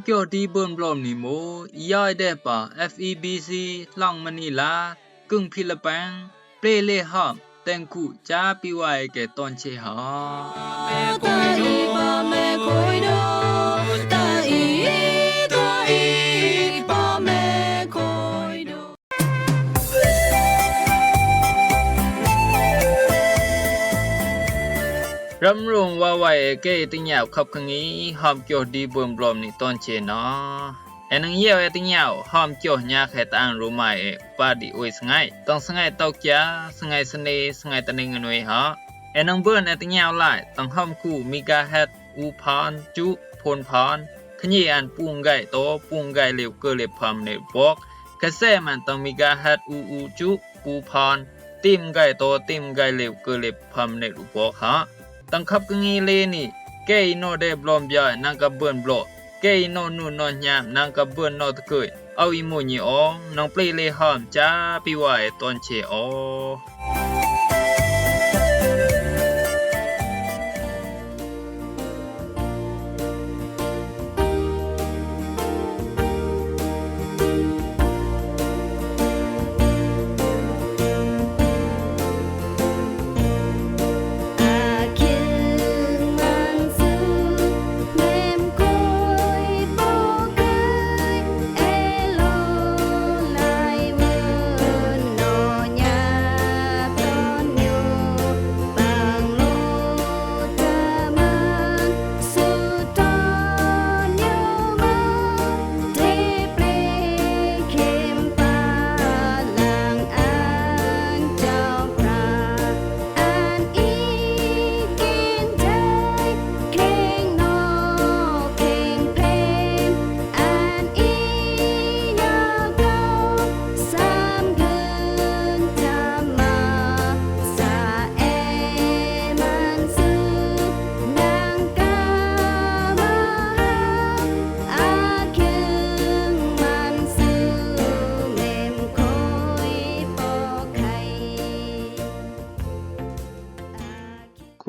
เกี่ยวดีเบิ่นบลอมนี่โมอียายได้ป่า FEBC หลังมะนีลากึ่งฟิลิปปินส์เปรเลฮอบแต่งกุจาปิไว้แก่ตอนเชหารำรงว่าไว้เกติญาวขับคังนี้หอมเกี่ยวดีเบิ่นบลอมนี่ตอนเชเนาะแอนังเยี่ยวติญาวหอมเกี่ยวยาแค่ตางรู้ไหมปาดิโอยสงายต้องสงายตอกยาสงายสเนสงายตะนิงนวยฮะแอนังเบิ่นติญาวหลายต้องหอมคู่มิกาเฮ็ดอูพานจุพลพานขยี้อันปุงไก่โตปุงไก่เหลวเกเลพามในบอกกระแสมันต้องมิกาเฮ็ดอูจุปูพานติมไก่โตติมไก่เหลวเกเลพามในรูบอกฮะต้องขับกังอีเลนี่เกยโนได้บลอมยานังกับเบิ่นบลอเกยโนนูนอนยามนังกับเบิ่นนอตะเกยเอาอีโมญีอองน้องเปลเลหอมจ้าปิไว้ตอนเชอ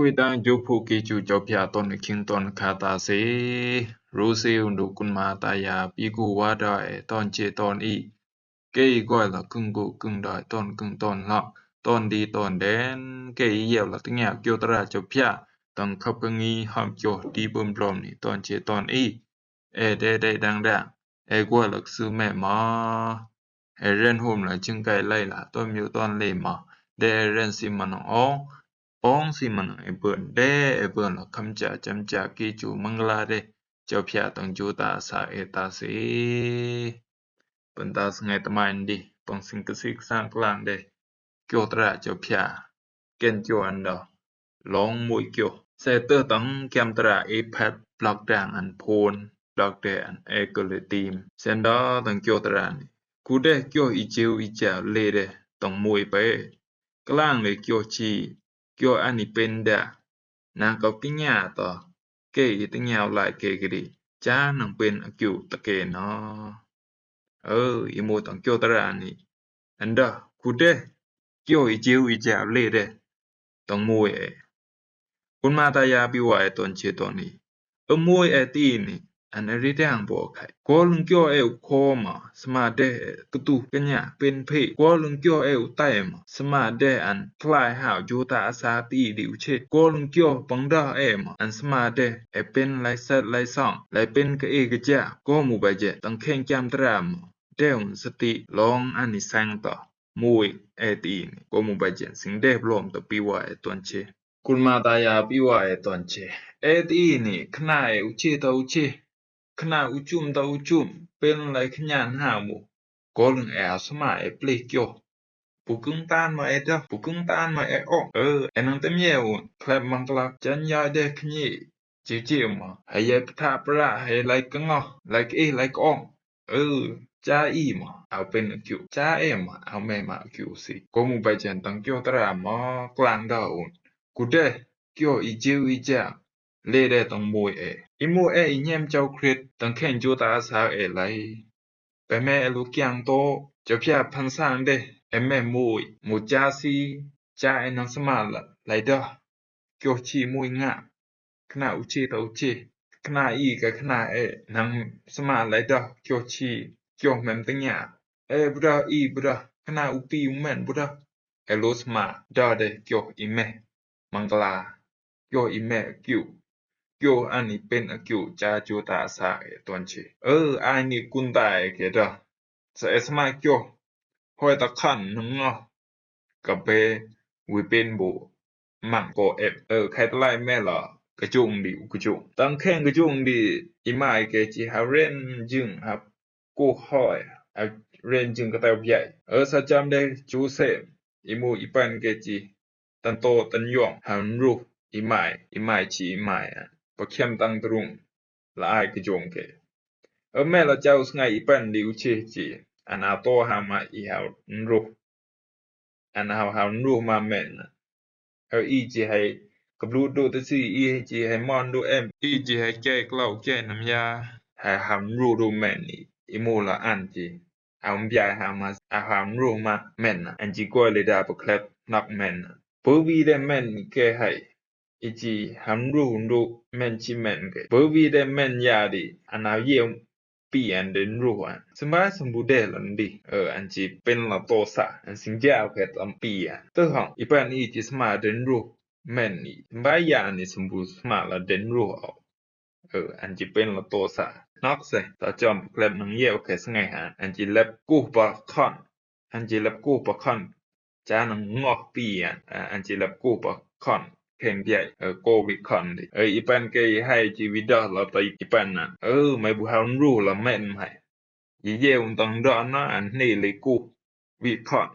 คุยดังอยู่ผู้กิจูเจ้าพยาตนคิงตนคาตาเสรู้เซอุนดูกุนมาตายาปีกูว่าได้ตอนเจตอนอีเกยก้อยละกึ่งกูกึ่งได้ตอนกึ่งตอนละตอนดีตอนแดนเกยเยี่ยวละตึงแยกเกี่ยวตราเจ้าพยาต้องขับกังอีหอมเกี่ยวดีเบิ่มปลอมนี่ตอนเจตอนอีได้ดังก้อยละซื้อแม่มาเรนโฮมละจึงไกลไล่ละต้นอยู่ตอนเลมาเรนสิมันอ๋องสิมันเบิ่นเบิ่นละคำจะจำจากกิจูมังลาเดเจ้าพยาต้องจูตาสาตาเสปันตาสงายตะมันดิต้องสิงกสิกสร้างกลางเดเกี่ยวตราเจ้าพยาเกนจวนดอลองมวยเกี่ยวเซเตอร์ต้องแกมตราแพดบล็อกด่างอันโพนบล็อกแดอันเกลตีมเซนดอต้องเกี่ยวตรานี่กูได้เกี่ยวอีเจวอีจาเลเดต้องมวยไปกลางเลยเกี่ยวชีเกี่ยวอันนี้เป็นดานางกับกิญญาต่อเกยติญาวหลายเกกดิจ้านังเป็นอกิวตะเกเนาะอีโมต้องเกี่ยวตรานี่อันดากูเดเกี่ยวอีเจวอีจาเลเดต้องมวยคุณมาตายาปิไว้ตอนเชตอนนี้มวยตีนี่อันริดังบอกใครกอลุงเกี่ยวคอมาสมาเดกตุกัญญาเป็นเพกอลุงเกี่ยวไตมาสมาเดอันคลายหาวโยตาอาสาตีดิวเชกอลุงเกี่ยวปังดามาอันสมาเดเป็นไลสัตไลซ่องไลเป็นกะกะจาก็หมู่บาเจต้องแข่งจำตรามเดวสติลองอันนี้สังต่อมวยตีนี่ก็หมู่บาเจสิงเดบลอมตะปิไว้ตอนเชคุณมาตายาปิไว้ตอนเชตีนี่ขนาอุเชตาอุเชขณะอุจุมตาอุจุมเป็นไรขญานหาหมู่ก็ลึงสมาเปลเกี่ยวปุกึงตานมาดาปุกึงตานมาออกนังเต็มเยวคลับมังกลักจันยาเดขญีจิมาให้ปทาประให้ไลกงอไลกไลกอองจ้าอีมาเอาเป็นคิวจ้ามาเอาแม่มาคิวสิก็มูไปจันตังเกี่ยวตรามากลางดาวกูเดเกี่ยวอีเจวอีจาเลเดต้องมวยอีมูอีเนียมเจ้าคริตต้องแข่งจูตาสาวไลไปแม่ลูกยังโตจะพยาพันสร้างเดแม่มวยมูจาซีจ้านังสมาละไลเดอเกี่ยวชีมวยงะขณะอุเชตาอุเช ขณะอีกขณะนังสมาไลดอเกียวชีเกียวแม่นตังหยาบุดาอีบุดาขณะอุปีอุแม่นบุดาโลสมาดาเดเกียวอีแม่มังกลาเกียวอีแม่กิวเกียวอันนี้เป็นกิวจาจูตาสาตอนชีอันนี้กุนตายเกดาสมาเกียวห้อยตะคันนึงกับเปวิเป็นบุมังโกใครตะไลแม่ล่ะกระจุงดิกระจุงตั้งแข้งกระจุงดิอีหมายเกจิหาเรนจึงครับกูห้อยเรนจึงกระเตาใหญ่สะจำได้จูเซอีมูอีปันเกจิตันโตตันยองหันรูอีหมายชีอีหมายปะเข้มตั้งตรุงละอายกระจุงเกแม่ละเจ้าสงายอีปันดิวเชจิอันอาโตหามาอีหารูอันหารูมาแม่นอีจิให้กับรูดูตะซีอีจิให้มอนดูอีจิให้แก้กล้าแก้น้ำยาให้หามรูดูแม่นอีมูละอันจิเอามยาหามาหามรูมาแม่นอันจิกว่าเลยดาปะแคลบนักแม่นปูวีได้แม่นแก้ให้อีจิหามรูดูแม่นชิแม่นแกปูวีได้แม่นยาดิอันเอาเยี่ยมปีอันเดินรู้สมัยสมบูรณ์ได้ลันดิอันจิเป็นละโตสะอันสิงเจ้าแค่ลำปีตัวของอีปันอีจิสมาเดินรู้แม่นนี่บายานี่สมบูรณ์สมาละเดินรู้อันจิเป็นละโตสะนอกเสตาจอมแกลบนังเยี่ยวแค่สงหาอันจิเล็บกู้ปะคอนอันจิเล็บกู้ปะคอนจานังงอกปีอันจิเล็บกู้ปะคอนเข่งใหญ่โกวิคอนดิอีปันเกยให้ชีวิตดอละตอีปันน่ะไม่บุหารู้ละแม่นให้ยีเยวต้องดอนนะอันนี่เลยกูวิคอน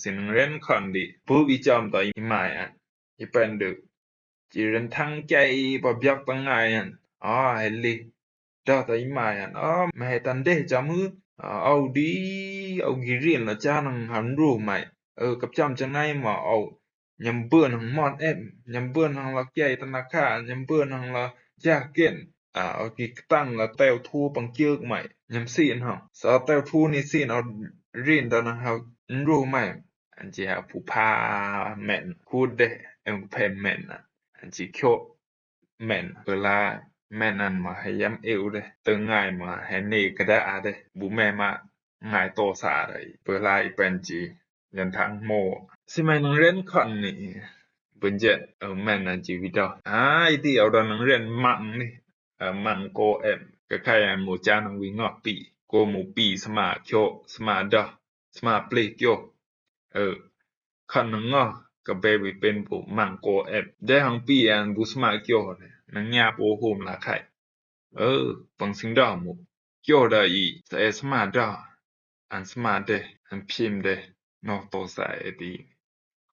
สินเรนคอนดิผู้วิจอมต่ออีหมายอีปันดึกจีเรนทั้งใจบ่ยักตั้งไงเฮลิดอต่ออีหมายไม่ให้ตันเดจามือเอาดีเอากิรินละจานังหันรู้ใหม่กับจำจังไงมาเอายำเบื่อหังมอดยำเบื่อหังละใหญ่ธนาคารยำเบื่อหังละยากเก็นเอากิตั้งละแต้วทูปังเจือกใหม่ยำซีนสาแต้วทูนี่ซีนเอารีนตอนนั้นเฮารู้ใหม่อันจิหาผู้พาแม่นคูดเด้เพนแม่นอันจิโคแม่นเวลาแม่นั้นมาให้ย้ำเอวเด้ตึงง่ายมาให้เนกระดาเด้บุแม่มาง่ายโตสาได้เวลาอีเป็นจียันทางโมสิไม่นังเรียนคอนนี่เบิ่นเจ็ดแม่นอันจีวิดอีที่เอาดอนนังเรียนมังนี่มังโกก็ใครหมู่จานังวิงอกปีโกหมู่ปีสมาโคสมาดอสมาเปลกโยคันนังก็เบวิเป็นผู้มังโกได้หังปีอันบุสมาโกนังญาโปโฮมละไข่ปังสิงดอหมู่โกได้อีสมาดออันสมาเดอันพิมเดนอกโตสายดี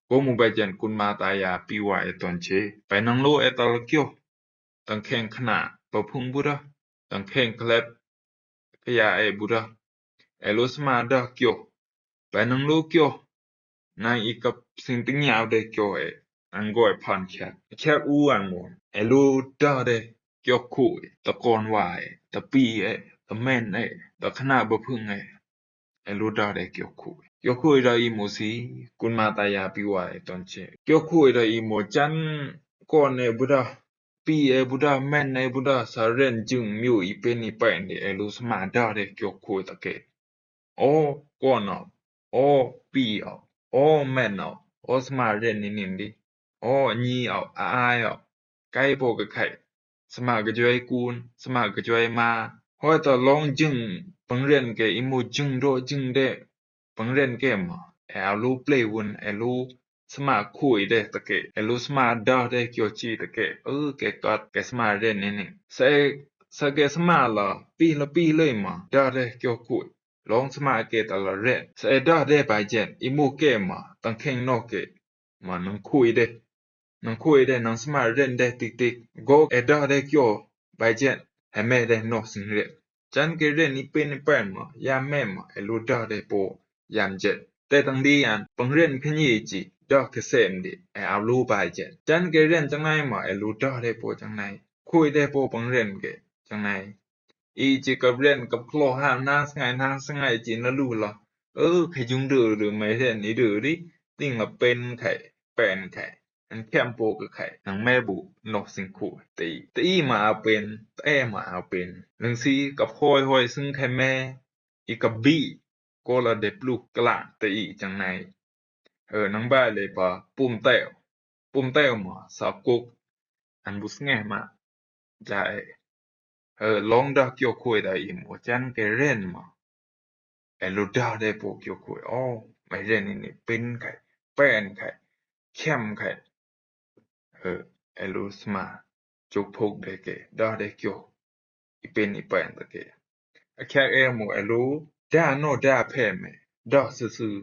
โกหมู่ไปจันกุนมาตายาปีวายตอนเชไปนังโลตะละเกียวตังแข่งขนาปะพุงบุดาตังแข่งเคล็บกะยาบุดาโลสมาดอเกียวไปนังโลเกียวนายอีกับสิ่งติงยาวเดเกียวอันก้อยพันแค่อูอันหมดโลดาเดเกียวคุยตะกอนวายตะปีตะแม่นตะขนาบะพึ่งโลดาเดเกียวคุยได้อีโมซีกุนมาตายาปีวายตอนเชเกียวคุยได้อีโมจันก่อนบุดาปีบุดาแม่นบุดาสาเรนจึงมิวอีเป็นอีเป็นโลสมาดาเดเกียวคุยตะเกก่อนปีแม่นสมาเรนนินดิญีอายไกโปกะไข่สมากะจวยกูนสมากะจวยมาห้อยตะลองจึงปังเรียนเกอีโมจึงโดจึงเดปังเรียนเกมลูเปลวุนลูสมาคุยเดตะเกลูสมาดาเดเกียวจีตะเกเกกัดเกสมาเรนนิสะเกสมาละปีเลยมาดาเดเกียวคุยลองสมาเกตะละเรดาเดไปเจนอีโมเกมาตังแข่งนอกเกมานังคุยเดนังสมาเรนเดติกโกดาเดเกียวไปเจนให้แม่เดนอกสิงเรจันเกเรนนี่เป็นแป้นมายามแม่มาลูดาเดโปยามเจแต่ตังดีอันปังเรียนขยี้จิดอกเกษมดิเอาลูไปเจจันเกเรนจังไงมาลูดาเดโปจังไงคุยเดโปปังเรียนเกจังไงอีจิกับเรียนกับโคลหามนางสงายจินละลูละใครจุงดื้อหรือไม่เห็นนี่ดื้อดิติ่งละเป็นไข่แป้นไข่ อันแคมโปก็ไข่นังแม่บุนกสิงคูตีมาเอาเป็นแต่มาเอาเป็นนังซีกับคอยซึ่งไข่แม่อีกับบี้ก็ละได้ปลูกกลางตีจังไหนนังบ้าเลยปะปุ่มเต้วมาสาวกุกอันบุสแง่มาใจลองดอกเกี่ยวคุยได้อีหมจันแกเร่นมาลูดาได้ปลูกเกี่ยวคุยไม่เร่นนี่เป็นไข่แป้นไข่เข้มไข่ลูสมาจุกพกได้แกดาได้เกี่ยวอีเป็นอีแป้นตะเกแค่หมูลูดาโนดาแพ่แม่ดอกซื่อ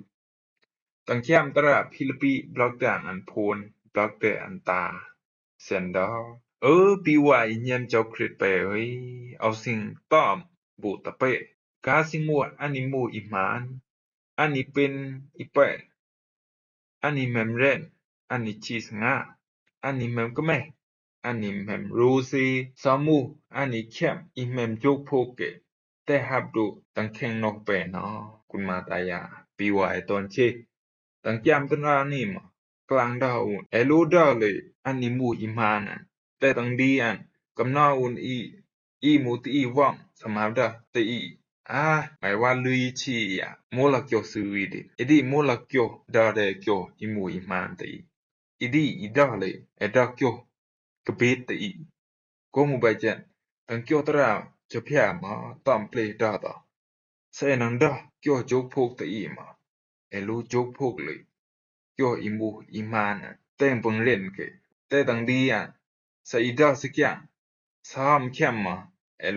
ตั้งเข้มตระพิลปีบล็อกด่างอันโพนบล็อกเดอันตาเซนดอปีว่าอีเนียมเจ้าคริสไปเอาสิ่งต้อมบูตะเปกาสิมัวอันนี้มูอีหมานอันนี้เป็นอีแป้นอันนี้แมมเรนอันนี้ชีสงาอันนี้แมมก็แม่อันนี้แมมรูซีซามูอันนี้เข้มอีแมมจุกโพเกแต่ฮับดูตั้งแข่งนอกไปเนาะคุณมาตายาปีว่าตอนเชตั้งจำตรานี่มากลางดาวลูดาเลยอันนี้มูอีมานะแต่ตั้งดีอันกำนาอุนอีมูตีว่องสมาดาตีหมายว่าลุยชีโมลเกียวซื้อดิอีโมลเกียวดาเดเกียวอีมูอีมานตีอีดาเลยดาเกียวกะเบตตีก็มูไปเจนตั้งเกียวตราจะเพียมาตอมเปลดาตาเสนังดาเกียวจุกพกตีมาลูจุกพกเลยเกียวอีมูอีมานแต่งปงเล่นเกแต่ตั้งดีใส่ดาสักอย่างซ้อมเข้มมา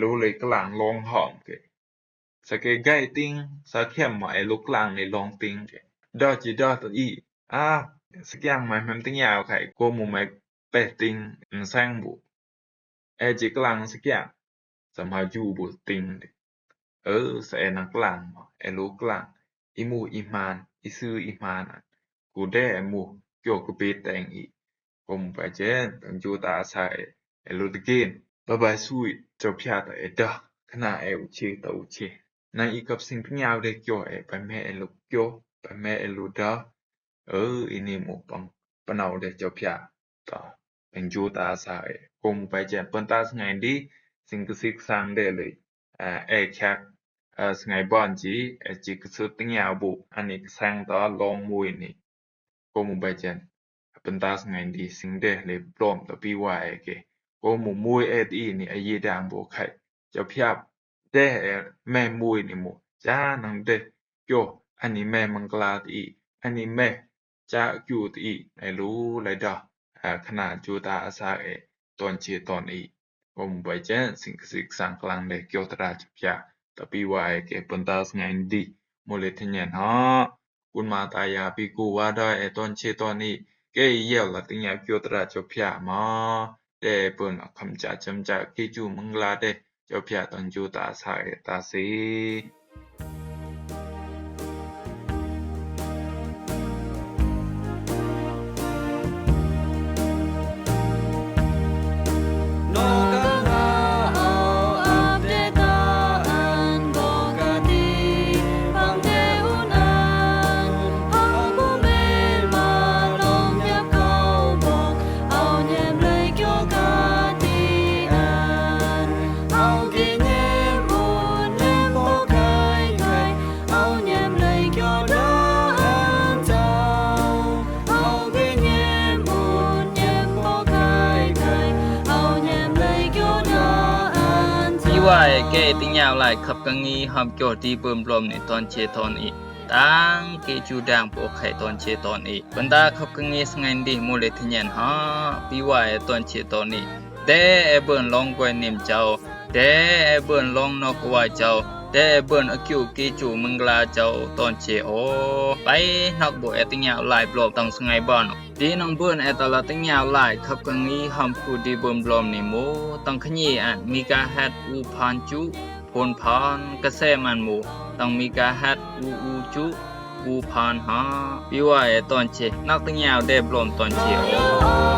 ลูเลยกลางลองหอมเกสะเกไกติงสะเข้มมาลูกลางในลองติงดาจิดาตอีสักอย่างหมายมันตั้งยาวไข่ก็มูไม่เปติงแซงบุจิกลางสักอย่างสมาจูบุติงใส่นักกลางมาลูกกลางอีมูอีมานอีซื้ออีมานกูได้มูเกี่ยวกับเปแต่งอีก็มูไปเจนตั้งจูตาใส่ลูตะกินบายสุยเจ้าพิอาตดาขณะอุเชตอุเชในอีกับสิ่งที่ยาวได้เกี่ยวไปแม่ลูกเกี่ยวไปแม่ลูดาอีนี่มูปังปนเอาได้เจ้าพิอาตตั้งจูตาใส่ก็มูไปเจนปนตาสไงดีสิ่งที่ศึกษาได้เลยแค่สไงบ้านจีจิกสุดตั้งยาวบุอันนี้แสงต่อลองมวยนี่ก็มูไปเจนปนตาสไงดีสิ่งเดเลยปลอมต่อปีว่าเกก็มูมวยอีนี่ยีดางบุไข่เจ้าพิอาได้แม่มวยนี่มูจ้านังเดโยอันนี้แม่มังกลาตีอันนี้แม่จ้าอยู่ตีรู้เลยดอขนาดจูตาอาซาตอนเชตอนอีก็มูไปเจนสิ่งศึกษากลางได้เกี่ยวตราจุพิอาtapi wae ke pentas ngandi mulai thenyan kun ma ta ya pi ku wa da ton che ton ni ke yel la tin ya kyo tra cho phya ma de pun kham cha cham cha ke chu mangla de cho phya ton chu ta sa ta seว่าเกติยาวหลายขับกังงีหอมโจดีเบิ่มลมในตอนเชตอนอีตังเกจูดังโปไข่ตอนเชตอนอีบรรดาขับกังงีสงันดีมูเลทยันปีว่าตอนเชตอนอีเดเบิ่นลองกวยนิมเจ้าเดเบิ่นลองนอกว่าเจ้าเดเบิ่นอคิวเกจูมังกลาเจ้าตอนเชไปนักบ่ติยาวหลายปลอมต้องสงัยบ่อนดีน้องเบิ่นตลอดติยาวหลายขับกังงีหอมคูดีเบิ่มลมนี่โมต้องขยีมีกาแฮดอูพานจุพลพานกระแสมันหมูต้องมีกาแฮดอูจุอูพานปีว่าตอนเชนักติยาวได้ปลอมตอนเช